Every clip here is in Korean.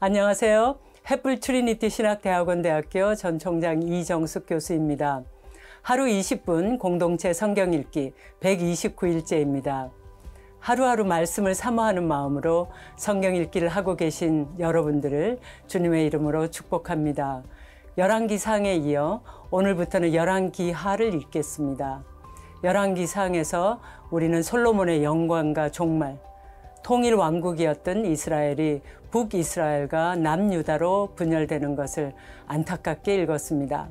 안녕하세요. 햇불 트리니티 신학대학원대학교 전 총장 이정숙 교수입니다. 하루 20분 공동체 성경 읽기 129일째입니다. 하루하루 말씀을 사모하는 마음으로 성경 읽기를 하고 계신 여러분들을 주님의 이름으로 축복합니다. 열왕기상에 이어 오늘부터는 열왕기하를 읽겠습니다. 열왕기상에서 우리는 솔로몬의 영광과 종말, 통일 왕국이었던 이스라엘이 북이스라엘과 남유다로 분열되는 것을 안타깝게 읽었습니다.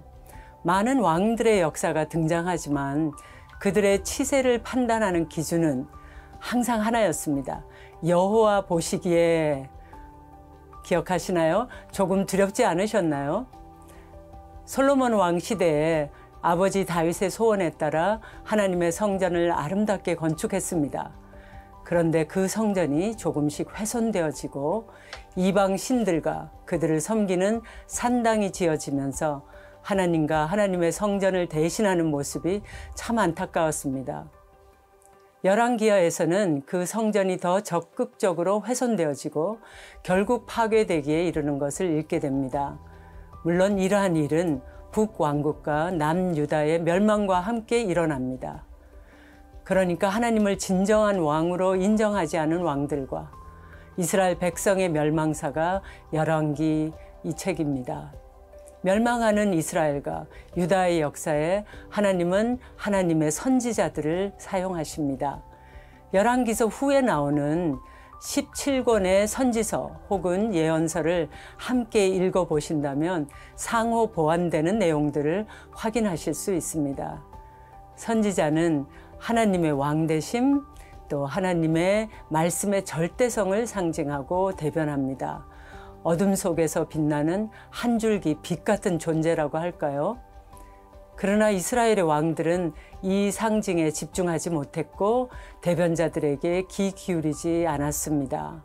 많은 왕들의 역사가 등장하지만 그들의 치세를 판단하는 기준은 항상 하나였습니다. 여호와 보시기에. 기억하시나요? 조금 두렵지 않으셨나요? 솔로몬 왕 시대에 아버지 다윗의 소원에 따라 하나님의 성전을 아름답게 건축했습니다. 그런데 그 성전이 조금씩 훼손되어지고 이방 신들과 그들을 섬기는 산당이 지어지면서 하나님과 하나님의 성전을 대신하는 모습이 참 안타까웠습니다. 열왕기하에서는 그 성전이 더 적극적으로 훼손되어지고 결국 파괴되기에 이르는 것을 읽게 됩니다. 물론 이러한 일은 북왕국과 남유다의 멸망과 함께 일어납니다. 그러니까 하나님을 진정한 왕으로 인정하지 않은 왕들과 이스라엘 백성의 멸망사가 열왕기 이 책입니다. 멸망하는 이스라엘과 유다의 역사에 하나님은 하나님의 선지자들을 사용하십니다. 열왕기서 후에 나오는 17권의 선지서 혹은 예언서를 함께 읽어보신다면 상호 보완되는 내용들을 확인하실 수 있습니다. 선지자는 하나님의 왕되심, 또 하나님의 말씀의 절대성을 상징하고 대변합니다. 어둠 속에서 빛나는 한 줄기 빛 같은 존재라고 할까요? 그러나 이스라엘의 왕들은 이 상징에 집중하지 못했고 대변자들에게 귀 기울이지 않았습니다.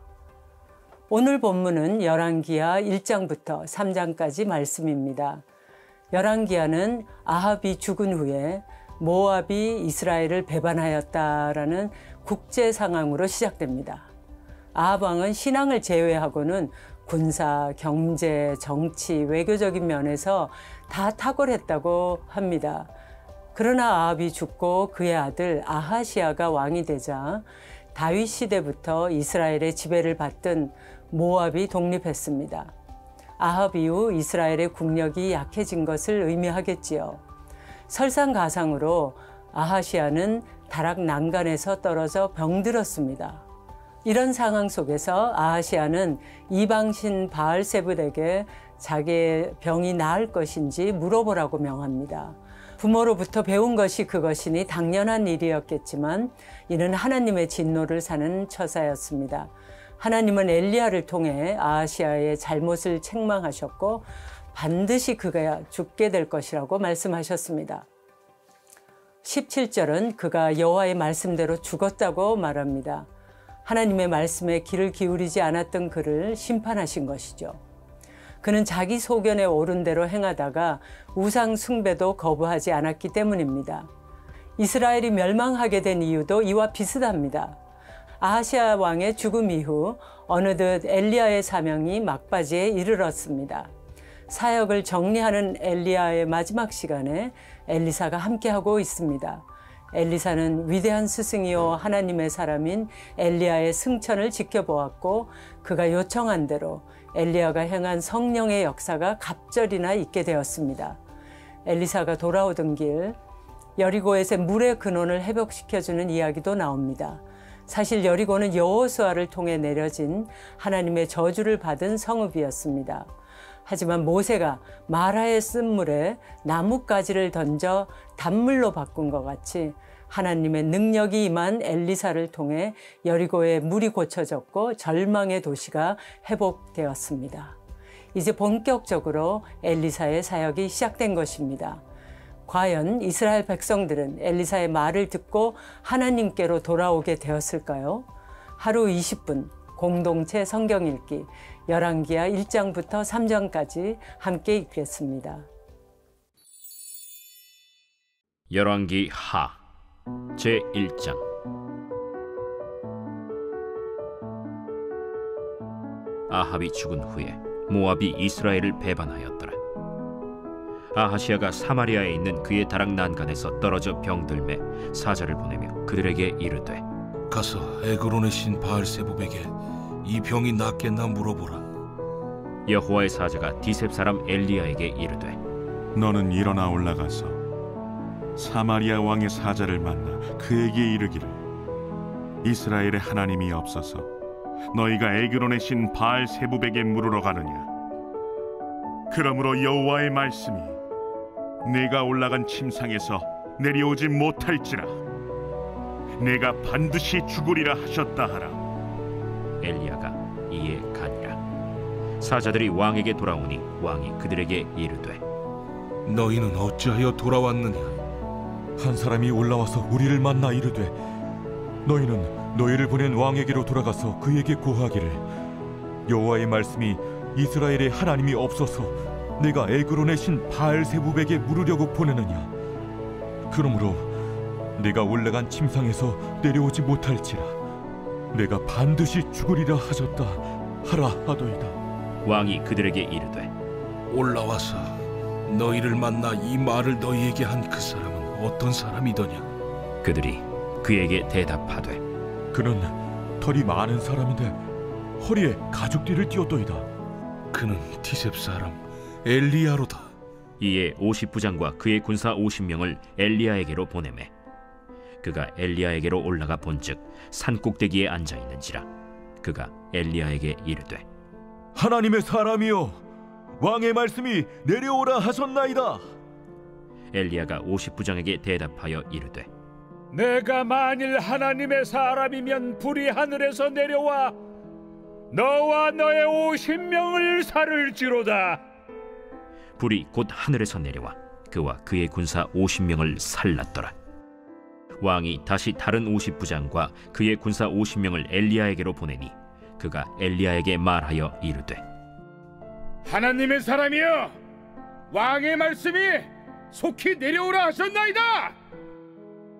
오늘 본문은 열왕기하 1장부터 3장까지 말씀입니다. 열왕기하는 아합이 죽은 후에 모압이 이스라엘을 배반하였다라는 국제 상황으로 시작됩니다. 아합 왕은 신앙을 제외하고는 군사, 경제, 정치, 외교적인 면에서 다 탁월했다고 합니다. 그러나 아합이 죽고 그의 아들 아하시아가 왕이 되자 다윗 시대부터 이스라엘의 지배를 받던 모압이 독립했습니다. 아합 이후 이스라엘의 국력이 약해진 것을 의미하겠지요. 설상가상으로 아하시아는 다락 난간에서 떨어져 병들었습니다. 이런 상황 속에서 아하시아는 이방신 바알세불에게 자기의 병이 나을 것인지 물어보라고 명합니다. 부모로부터 배운 것이 그것이니 당연한 일이었겠지만 이는 하나님의 진노를 사는 처사였습니다. 하나님은 엘리야를 통해 아하시아의 잘못을 책망하셨고 반드시 그가 죽게 될 것이라고 말씀하셨습니다. 17절은 그가 여호와의 말씀대로 죽었다고 말합니다. 하나님의 말씀에 귀를 기울이지 않았던 그를 심판하신 것이죠. 그는 자기 소견에 옳은 대로 행하다가 우상 숭배도 거부하지 않았기 때문입니다. 이스라엘이 멸망하게 된 이유도 이와 비슷합니다. 아하시아 왕의 죽음 이후 어느덧 엘리야의 사명이 막바지에 이르렀습니다. 사역을 정리하는 엘리야의 마지막 시간에 엘리사가 함께하고 있습니다. 엘리사는 위대한 스승이요 하나님의 사람인 엘리야의 승천을 지켜보았고 그가 요청한 대로 엘리야가 행한 성령의 역사가 갑절이나 있게 되었습니다. 엘리사가 돌아오던 길 여리고에서 물의 근원을 회복시켜주는 이야기도 나옵니다. 사실 여리고는 여호수아를 통해 내려진 하나님의 저주를 받은 성읍이었습니다. 하지만 모세가 마라의 쓴물에 나뭇가지를 던져 단물로 바꾼 것 같이 하나님의 능력이 임한 엘리사를 통해 여리고의 물이 고쳐졌고 절망의 도시가 회복되었습니다. 이제 본격적으로 엘리사의 사역이 시작된 것입니다. 과연 이스라엘 백성들은 엘리사의 말을 듣고 하나님께로 돌아오게 되었을까요? 하루 20분 공동체 성경 읽기 열왕기하 1장부터 3장까지 함께 읽겠습니다. 열왕기하 제1장 아합이 죽은 후에 모압이 이스라엘을 배반하였더라. 아하시아가 사마리아에 있는 그의 다락 난간에서 떨어져 병들매 사자를 보내며 그들에게 이르되, 가서 에그론의 신 바알세붑에게 이 병이 낫겠나 물어보라. 여호와의 사자가 디셉 사람 엘리야에게 이르되, 너는 일어나 올라가서 사마리아 왕의 사자를 만나 그에게 이르기를, 이스라엘의 하나님이 없어서 너희가 에그론의 신 바알세붑에게 물으러 가느냐? 그러므로 여호와의 말씀이 내가 올라간 침상에서 내려오지 못할지라 내가 반드시 죽으리라 하셨다 하라. 엘리야가 이에 가니라. 사자들이 왕에게 돌아오니 왕이 그들에게 이르되, 너희는 어찌하여 돌아왔느냐? 한 사람이 올라와서 우리를 만나 이르되, 너희는 너희를 보낸 왕에게로 돌아가서 그에게 고하기를, 여호와의 말씀이 이스라엘의 하나님이 없어서 내가 에그론의 신 바알세붑에게 물으려고 보내느냐? 그러므로 내가 올라간 침상에서 내려오지 못할지라 내가 반드시 죽으리라 하셨다 하라 하더이다. 왕이 그들에게 이르되, 올라와서 너희를 만나 이 말을 너희에게 한 그 사람은 어떤 사람이더냐? 그들이 그에게 대답하되, 그는 털이 많은 사람인데 허리에 가죽띠를 띠었더이다. 그는 디셉 사람 엘리야로다. 이에 50부장과 그의 군사 50명을 엘리야에게로 보내매 그가 엘리야에게로 올라가 본즉 산꼭대기에 앉아 있는지라. 그가 엘리야에게 이르되, 하나님의 사람이여, 왕의 말씀이 내려오라 하셨나이다. 엘리야가 50부장에게 대답하여 이르되, 내가 만일 하나님의 사람이면 불이 하늘에서 내려와 너와 너의 50명을 살을지로다. 불이 곧 하늘에서 내려와 그와 그의 군사 50명을 살랐더라. 왕이 다시 다른 50부장과 그의 군사 50명을 엘리야에게로 보내니 그가 엘리야에게 말하여 이르되, 하나님의 사람이여, 왕의 말씀이 속히 내려오라 하셨나이다.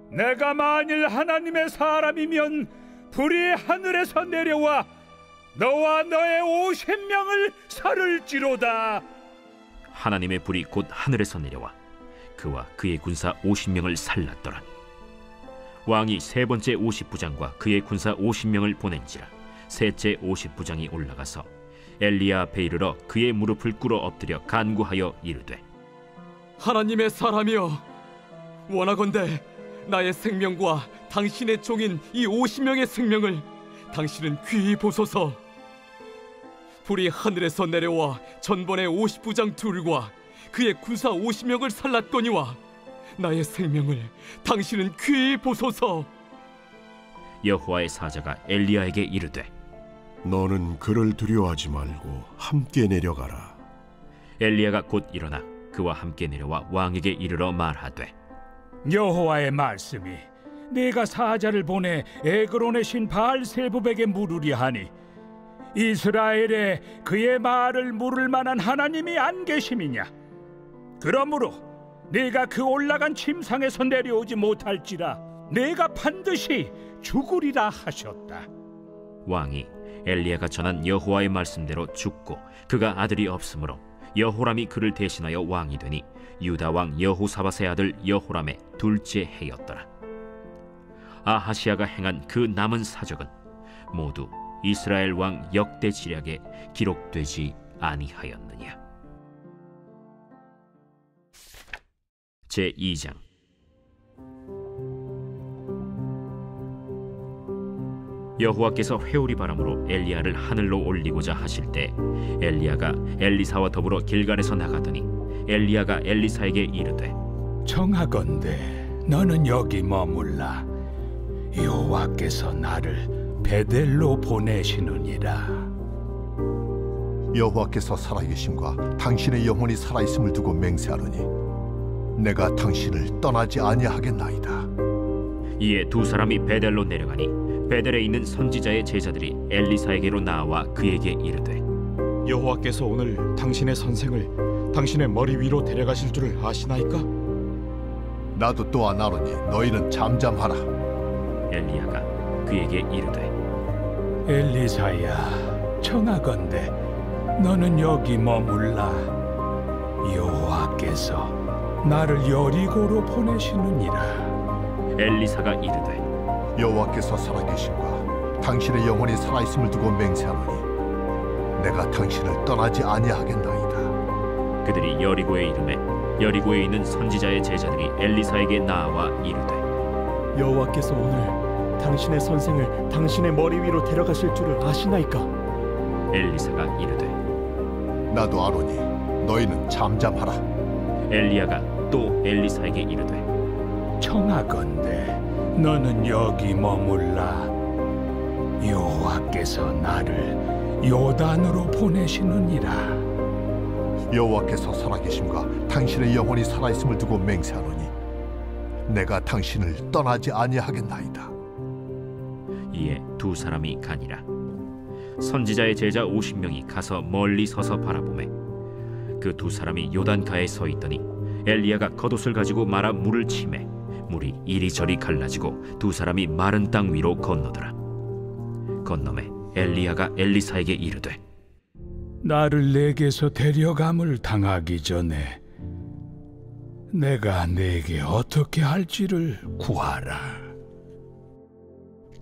내가 만일 하나님의 사람이면 불이 하늘에서 내려와 너와 너의 50명을 살을지로다. 하나님의 불이 곧 하늘에서 내려와 그와 그의 군사 50명을 살랐더라. 왕이 세 번째 50부장과 그의 군사 50명을 보낸지라. 셋째 50부장이 올라가서 엘리야 앞에 이르러 그의 무릎을 꿇어 엎드려 간구하여 이르되, 하나님의 사람이여, 원하건대 나의 생명과 당신의 종인 이 50명의 생명을 당신은 귀히 보소서. 불이 하늘에서 내려와 전번의 50부장 둘과 그의 군사 50명을 살랐거니와 나의 생명을 당신은 귀히 보소서. 여호와의 사자가 엘리야에게 이르되, 너는 그를 두려워하지 말고 함께 내려가라. 엘리야가 곧 일어나 그와 함께 내려와 왕에게 이르러 말하되, 여호와의 말씀이 내가 사자를 보내 에그론의 신 바알세붑에게 물으려 하니 이스라엘에 그의 말을 물을 만한 하나님이 안 계심이냐? 그러므로 네가 그 올라간 침상에서 내려오지 못할지라 내가 반드시 죽으리라 하셨다. 왕이 엘리야가 전한 여호와의 말씀대로 죽고 그가 아들이 없으므로 여호람이 그를 대신하여 왕이 되니 유다 왕 여호사밧의 아들 여호람의 둘째 해였더라. 아하시아가 행한 그 남은 사적은 모두 이스라엘 왕 역대 지략에 기록되지 아니하였느냐. 제2장. 여호와께서 회오리 바람으로 엘리야를 하늘로 올리고자 하실 때 엘리야가 엘리사와 더불어 길갈에서 나가더니 엘리야가 엘리사에게 이르되, 청하건대 너는 여기 머물라. 여호와께서 나를 베델로 보내시느니라. 여호와께서 살아계심과 당신의 영혼이 살아있음을 두고 맹세하노니 내가 당신을 떠나지 아니하겠나이다. 이에 두 사람이 베델로 내려가니 베델에 있는 선지자의 제자들이 엘리사에게로 나와 그에게 이르되, 여호와께서 오늘 당신의 선생을 당신의 머리 위로 데려가실 줄을 아시나이까? 나도 또한 아노니 너희는 잠잠하라. 엘리야가 그에게 이르되, 엘리사야, 청하건대 너는 여기 머물라. 여호와께서 나를 여리고로 보내시느니라. 엘리사가 이르되 여호와께서 살아계심과 당신의 영혼이 살아있음을 두고 맹세하노니 내가 당신을 떠나지 아니하겠나이다. 그들이 여리고에 이르매 여리고에 있는 선지자의 제자들이 엘리사에게 나와 이르되 여호와께서 오늘 당신의 선생을 당신의 머리 위로 데려가실 줄을 아시나이까? 엘리사가 이르되 나도 아노니 너희는 잠잠하라. 엘리야가 또 엘리사에게 이르되 청하건대 너는 여기 머물라. 여호와께서 나를 요단으로 보내시느니라. 여호와께서 살아계심과 당신의 영혼이 살아있음을 두고 맹세하노니 내가 당신을 떠나지 아니하겠나이다. 이에 두 사람이 가니라. 선지자의 제자 50명이 가서 멀리 서서 바라보매 그 두 사람이 요단가에 서 있더니 엘리야가 겉옷을 가지고 말아 물을 치매 물이 이리저리 갈라지고 두 사람이 마른 땅 위로 건너더라. 건너매 엘리야가 엘리사에게 이르되 나를 내게서 데려감을 당하기 전에 내가 내게 어떻게 할지를 구하라.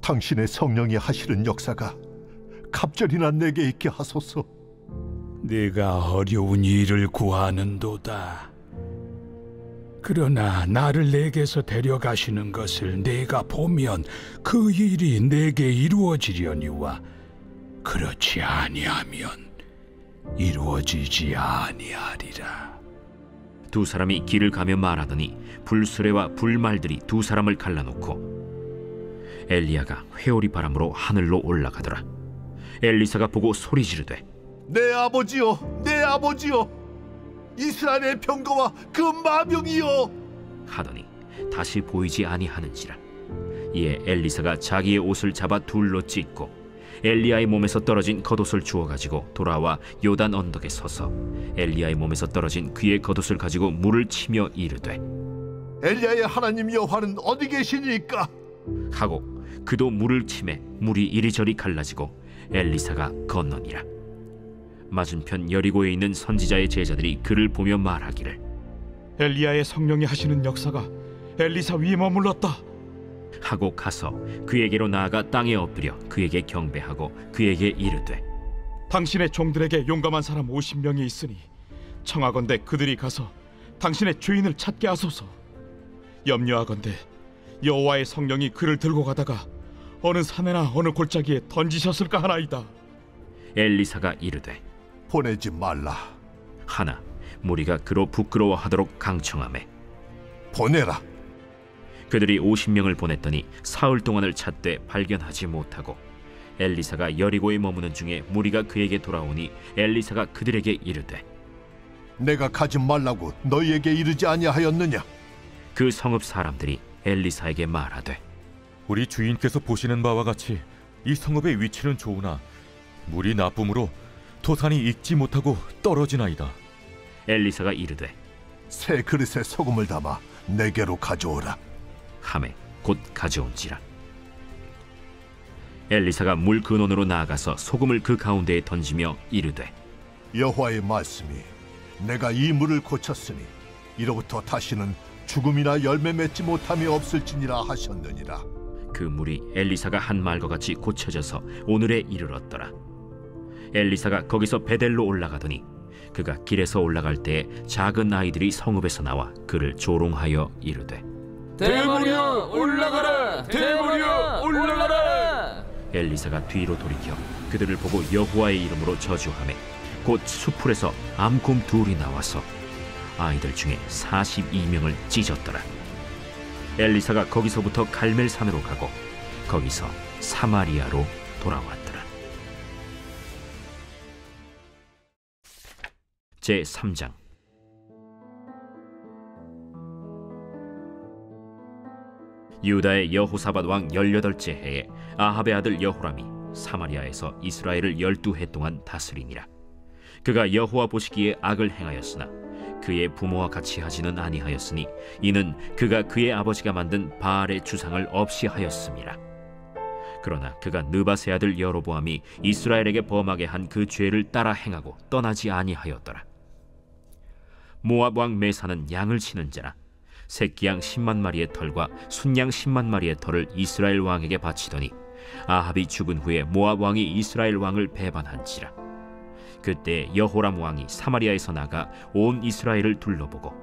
당신의 성령이 하시는 역사가 갑절이나 내게 있게 하소서. 네가 어려운 일을 구하는도다. 그러나 나를 내게서 데려가시는 것을 내가 보면 그 일이 내게 이루어지려니와 그렇지 아니하면 이루어지지 아니하리라. 두 사람이 길을 가며 말하더니 불수레와 불말들이 두 사람을 갈라놓고 엘리야가 회오리 바람으로 하늘로 올라가더라. 엘리사가 보고 소리 지르되 내 아버지여, 내 아버지여, 이스라엘의 병거와 그 마병이여 하더니 다시 보이지 아니하는지라. 이에 엘리사가 자기의 옷을 잡아 둘로 찢고 엘리야의 몸에서 떨어진 겉옷을 주워 가지고 돌아와 요단 언덕에 서서 엘리야의 몸에서 떨어진 그의 겉옷을 가지고 물을 치며 이르되 엘리야의 하나님 여호와는 어디 계시니까? 하고 그도 물을 치매 물이 이리저리 갈라지고 엘리사가 건너니라. 맞은편 여리고에 있는 선지자의 제자들이 그를 보며 말하기를 엘리야의 성령이 하시는 역사가 엘리사 위에 머물렀다 하고 가서 그에게로 나아가 땅에 엎드려 그에게 경배하고 그에게 이르되 당신의 종들에게 용감한 사람 50명이 있으니 청하건대 그들이 가서 당신의 죄인을 찾게 하소서. 염려하건대 여호와의 성령이 그를 들고 가다가 어느 산에나 어느 골짜기에 던지셨을까 하나이다. 엘리사가 이르되 보내지 말라. 하나 무리가 그로 부끄러워하도록 강청하매 보내라. 그들이 50명을 보냈더니 사흘 동안을 찾되 발견하지 못하고 엘리사가 여리고에 머무는 중에 무리가 그에게 돌아오니 엘리사가 그들에게 이르되 내가 가지 말라고 너희에게 이르지 아니하였느냐? 그 성읍 사람들이 엘리사에게 말하되 우리 주인께서 보시는 바와 같이 이 성읍의 위치는 좋으나 물이 나쁨으로 토산이 익지 못하고 떨어지나이다. 엘리사가 이르되 새 그릇에 소금을 담아 내게로 가져오라 하매 곧 가져온지라. 엘리사가 물 근원으로 나아가서 소금을 그 가운데에 던지며 이르되 여호와의 말씀이 내가 이 물을 고쳤으니 이로부터 다시는 죽음이나 열매 맺지 못함이 없을지니라 하셨느니라. 그 물이 엘리사가 한 말과 같이 고쳐져서 오늘에 이르렀더라. 엘리사가 거기서 베델로 올라가더니 그가 길에서 올라갈 때에 작은 아이들이 성읍에서 나와 그를 조롱하여 이르되 대머리여 올라가라! 대머리여 올라가라! 엘리사가 뒤로 돌이켜 그들을 보고 여호와의 이름으로 저주하매 곧 수풀에서 암곰 둘이 나와서 아이들 중에 42명을 찢었더라. 엘리사가 거기서부터 갈멜산으로 가고 거기서 사마리아로 돌아왔더라. 제3장. 유다의 여호사밧 왕 18째 해에 아합의 아들 여호람이 사마리아에서 이스라엘을 12해 동안 다스리니라. 그가 여호와 보시기에 악을 행하였으나 그의 부모와 같이 하지는 아니하였으니 이는 그가 그의 아버지가 만든 바알의 주상을 없이 하였음이라. 그러나 그가 느밧의 아들 여로보암이 이스라엘에게 범하게 한 그 죄를 따라 행하고 떠나지 아니하였더라. 모압 왕 메사는 양을 치는 자라 새끼양 10만 마리의 털과 순양 10만 마리의 털을 이스라엘 왕에게 바치더니 아합이 죽은 후에 모압 왕이 이스라엘 왕을 배반한지라. 그때 여호람 왕이 사마리아에서 나가 온 이스라엘을 둘러보고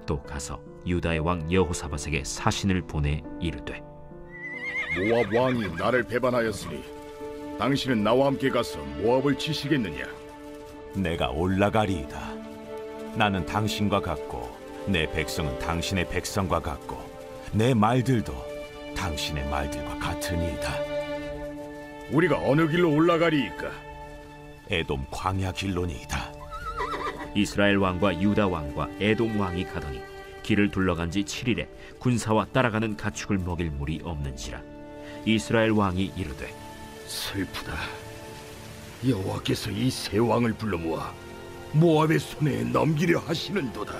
또 가서 유다의 왕 여호사밧에게 사신을 보내 이르되, 모압 왕이 나를 배반하였으니 당신은 나와 함께 가서 모압을 치시겠느냐? 내가 올라가리이다. 나는 당신과 같고 내 백성은 당신의 백성과 같고 내 말들도 당신의 말들과 같으니이다. 우리가 어느 길로 올라가리이까? 에돔 광야 길로니이다. 이스라엘 왕과 유다 왕과 에돔 왕이 가더니 길을 둘러간 지 7일에 군사와 따라가는 가축을 먹일 물이 없는지라. 이스라엘 왕이 이르되, 슬프다. 여호와께서 이 세 왕을 불러 모아 모압의 손에 넘기려 하시는도다.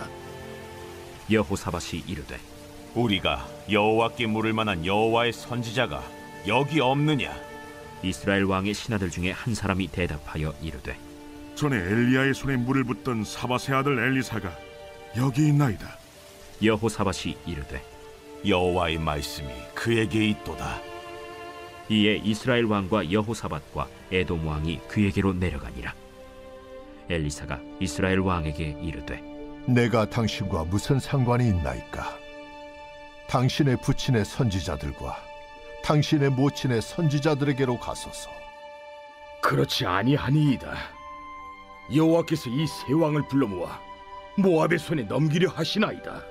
여호사밧이 이르되, 우리가 여호와께 물을 만한 여호와의 선지자가 여기 없느냐? 이스라엘 왕의 신하들 중에 한 사람이 대답하여 이르되, 전에 엘리야의 손에 물을 붓던 사밧의 아들 엘리사가 여기 있나이다. 여호사밧이 이르되, 여호와의 말씀이 그에게 있도다. 이에 이스라엘 왕과 여호사밧과 에돔 왕이 그에게로 내려가니라. 엘리사가 이스라엘 왕에게 이르되, 내가 당신과 무슨 상관이 있나이까? 당신의 부친의 선지자들과 당신의 모친의 선지자들에게로 가소서. 그렇지 아니하니이다. 여호와께서 이 세 왕을 불러 모아 모압의 손에 넘기려 하시나이다.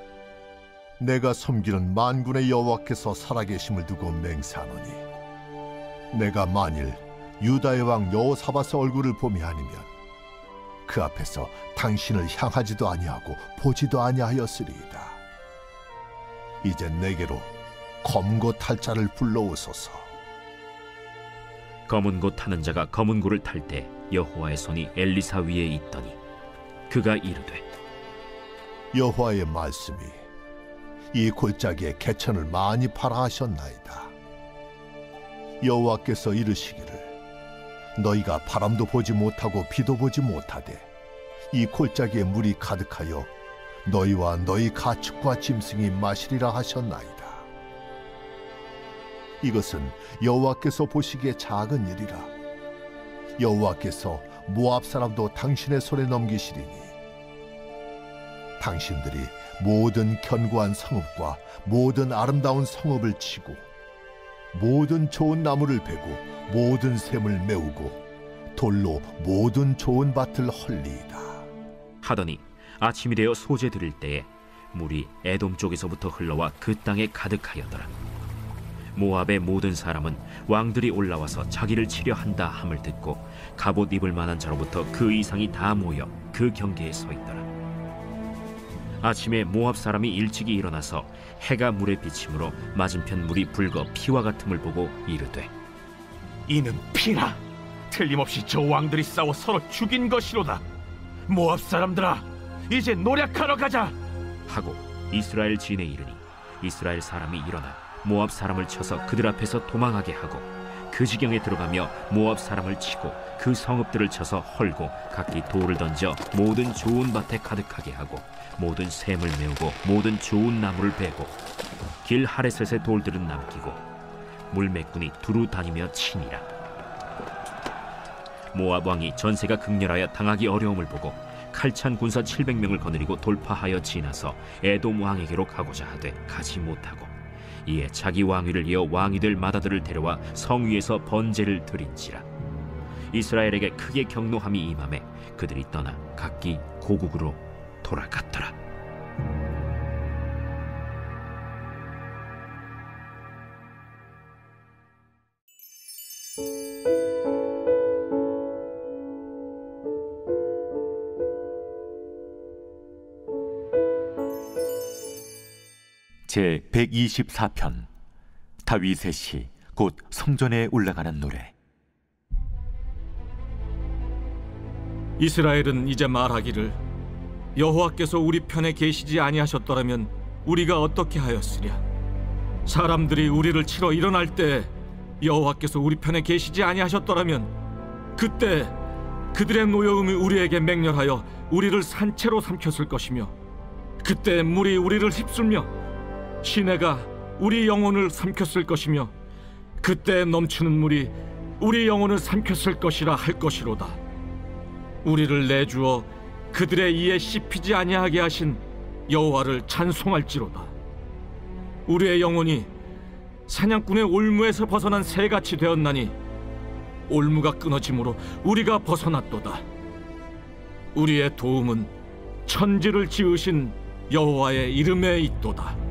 내가 섬기는 만군의 여호와께서 살아계심을 두고 맹세하노니, 내가 만일 유다의 왕 여호사밧의 얼굴을 봄이 아니면 그 앞에서 당신을 향하지도 아니하고 보지도 아니하였으리이다. 이제 내게로 검고 탈 자를 불러오소서. 검은 고 타는 자가 검은 고를 탈 때 여호와의 손이 엘리사 위에 있더니 그가 이르되, 여호와의 말씀이 이 골짜기에 개천을 많이 팔아 하셨나이다. 여호와께서 이르시기를, 너희가 바람도 보지 못하고 비도 보지 못하되 이 골짜기에 물이 가득하여 너희와 너희 가축과 짐승이 마시리라 하셨나이다. 이것은 여호와께서 보시기에 작은 일이라. 여호와께서 모압 사람도 당신의 손에 넘기시리니 당신들이 모든 견고한 성읍과 모든 아름다운 성읍을 치고 모든 좋은 나무를 베고 모든 샘을 메우고 돌로 모든 좋은 밭을 헐리이다. 하더니 아침이 되어 소재 드릴 때에 물이 에돔 쪽에서부터 흘러와 그 땅에 가득하였더라. 모압의 모든 사람은 왕들이 올라와서 자기를 치려 한다 함을 듣고 갑옷 입을 만한 자로부터 그 이상이 다 모여 그 경계에 서 있더라. 아침에 모압 사람이 일찍이 일어나서 해가 물에 비침으로 맞은편 물이 붉어 피와 같음을 보고 이르되, 이는 피라. 틀림없이 저 왕들이 싸워 서로 죽인 것이로다. 모압 사람들아, 이제 노략하러 가자 하고 이스라엘 진에 이르니 이스라엘 사람이 일어나 모압 사람을 쳐서 그들 앞에서 도망하게 하고 그 지경에 들어가며 모압 사람을 치고 그 성읍들을 쳐서 헐고 각기 돌을 던져 모든 좋은 밭에 가득하게 하고 모든 샘을 메우고 모든 좋은 나무를 베고 길 하레셋의 돌들은 남기고 물매꾼이 두루 다니며 치니라. 모압 왕이 전세가 극렬하여 당하기 어려움을 보고 칼찬 군사 700명을 거느리고 돌파하여 지나서 에돔 왕에게로 가고자 하되 가지 못하고 이에 자기 왕위를 이어 왕이 될 맏아들을 데려와 성 위에서 번제를 드린지라. 이스라엘에게 크게 경노함이 임하매 그들이 떠나 각기 고국으로 돌아갔더라. 제 124편 다윗의 시 곧 성전에 올라가는 노래. 이스라엘은 이제 말하기를, 여호와께서 우리 편에 계시지 아니하셨더라면 우리가 어떻게 하였으랴. 사람들이 우리를 치러 일어날 때 여호와께서 우리 편에 계시지 아니하셨더라면 그때 그들의 노여움이 우리에게 맹렬하여 우리를 산채로 삼켰을 것이며 그때 물이 우리를 휩쓸며 시내가 우리 영혼을 삼켰을 것이며 그때 넘치는 물이 우리 영혼을 삼켰을 것이라 할 것이로다. 우리를 내주어 그들의 이에 씹히지 아니하게 하신 여호와를 찬송할지로다. 우리의 영혼이 사냥꾼의 올무에서 벗어난 새같이 되었나니 올무가 끊어짐으로 우리가 벗어났도다. 우리의 도움은 천지를 지으신 여호와의 이름에 있도다.